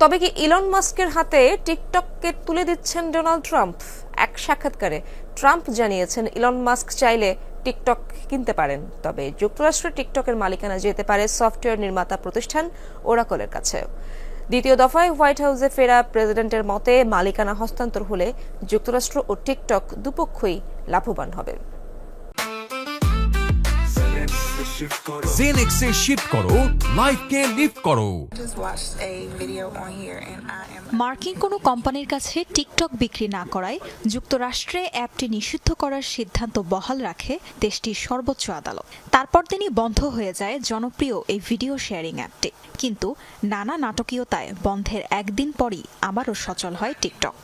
তবে কি ইলন মাস্কের হাতে টিকটককে তুলে দিচ্ছেন ডোনাল্ড ট্রাম্প? এক সাক্ষাৎকারে ট্রাম্প জানিয়েছেন ইলন মাস্ক চাইলে টিকটক কিনতে পারেন, তবে যুক্তরাষ্ট্রে টিকটকের মালিকানা যেতে পারে সফটওয়্যার নির্মাতা প্রতিষ্ঠান ওরাকলের কাছে। দ্বিতীয় দফায় হোয়াইট হাউসে ফেরা প্রেসিডেন্টের মতে মালিকানা হস্তান্তর হলে যুক্তরাষ্ট্র ও টিকটক দুপক্ষই লাভবান হবে। জেনেক্সে শিফট করো, লাইফকে লিফট করো। মার্কিন কোনো কোম্পানির কাছে টিকটক বিক্রি না করায় যুক্তরাষ্ট্রে অ্যাপটি নিষিদ্ধ করার সিদ্ধান্ত বহাল রাখে দেশটির সর্বোচ্চ আদালত। তারপর দিনই বন্ধ হয়ে যায় জনপ্রিয় এই ভিডিও শেয়ারিং অ্যাপটি। কিন্তু নানা নাটকীয়তায় বন্ধের একদিন পরই আবারও সচল হয় টিকটক।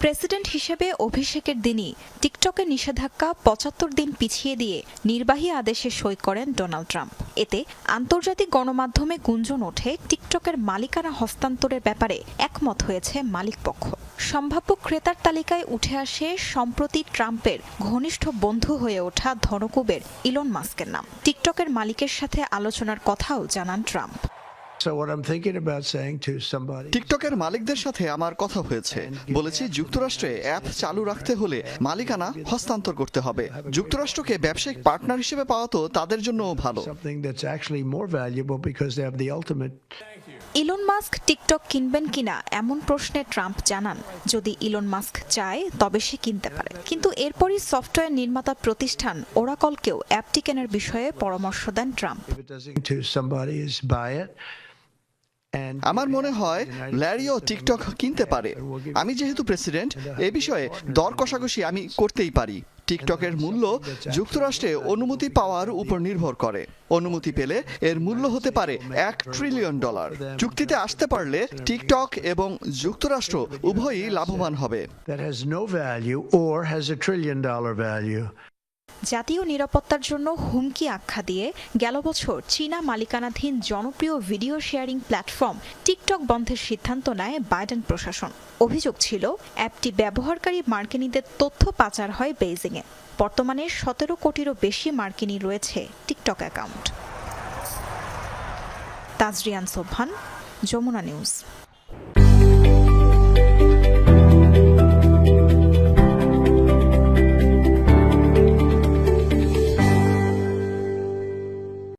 প্রেসিডেন্ট হিসেবে অভিষেকের দিনই টিকটকের নিষেধাজ্ঞা ৭৫ দিন পিছিয়ে দিয়ে নির্বাহী আদেশে সই করেন ডোনাল্ড ট্রাম্প। এতে আন্তর্জাতিক গণমাধ্যমে গুঞ্জন ওঠে টিকটকের মালিকানা হস্তান্তরের ব্যাপারে একমত হয়েছে মালিকপক্ষ। সম্ভাব্য ক্রেতার তালিকায় উঠে আসে সম্প্রতি ট্রাম্পের ঘনিষ্ঠ বন্ধু হয়ে ওঠা ধনকুবের ইলন মাস্কের নাম। টিকটকের মালিকের সাথে আলোচনার কথাও জানান ট্রাম্প। টিকটকের মালিকদের সাথে আমার কথা হয়েছে। বলেছি যুক্তরাষ্ট্রে অ্যাপ চালু রাখতে হলে মালিকানা হস্তান্তর করতে হবে। যুক্তরাষ্ট্রকে ব্যবসায়িক পার্টনার হিসেবে পাওয়া তো তাদের জন্য ভালো। ইলন মাস্ক টিকটক কিনবেন কিনা এমন প্রশ্নে ট্রাম্প জানান, যদি ইলন মাস্ক চায় তবে সে কিনতে পারে, কিন্তু এরপরই সফটওয়্যার নির্মাতা প্রতিষ্ঠান ওরাকলকেও অ্যাপটি কেনার বিষয়ে পরামর্শ দেন ট্রাম্প। আমার মনে হয় ল্যারিও টিকটক কিনতে পারে। আমি যেহেতু প্রেসিডেন্ট, এ বিষয়ে দর কষাকষি আমি করতেই পারি। টিকটকের মূল্য যুক্তরাষ্ট্রে অনুমতি পাওয়ার উপর নির্ভর করে। অনুমতি পেলে এর মূল্য হতে পারে $1 ট্রিলিয়ন। চুক্তিতে আসতে পারলে টিকটক এবং যুক্তরাষ্ট্র উভয়ই লাভবান হবে। জাতীয় নিরাপত্তার জন্য হুমকি আখ্যা দিয়ে গেল বছর চীনা মালিকানাধীন জনপ্রিয় ভিডিও শেয়ারিং প্ল্যাটফর্ম টিকটক বন্ধের সিদ্ধান্ত নেয় বাইডেন প্রশাসন। অভিযোগ ছিল অ্যাপটি ব্যবহারকারী মার্কিনীদের তথ্য পাচার হয় বেইজিংয়ে। বর্তমানে ১৭ কোটিরও বেশি মার্কিনী রয়েছে TikTok account. Tajrian Sobhan, Jamuna news.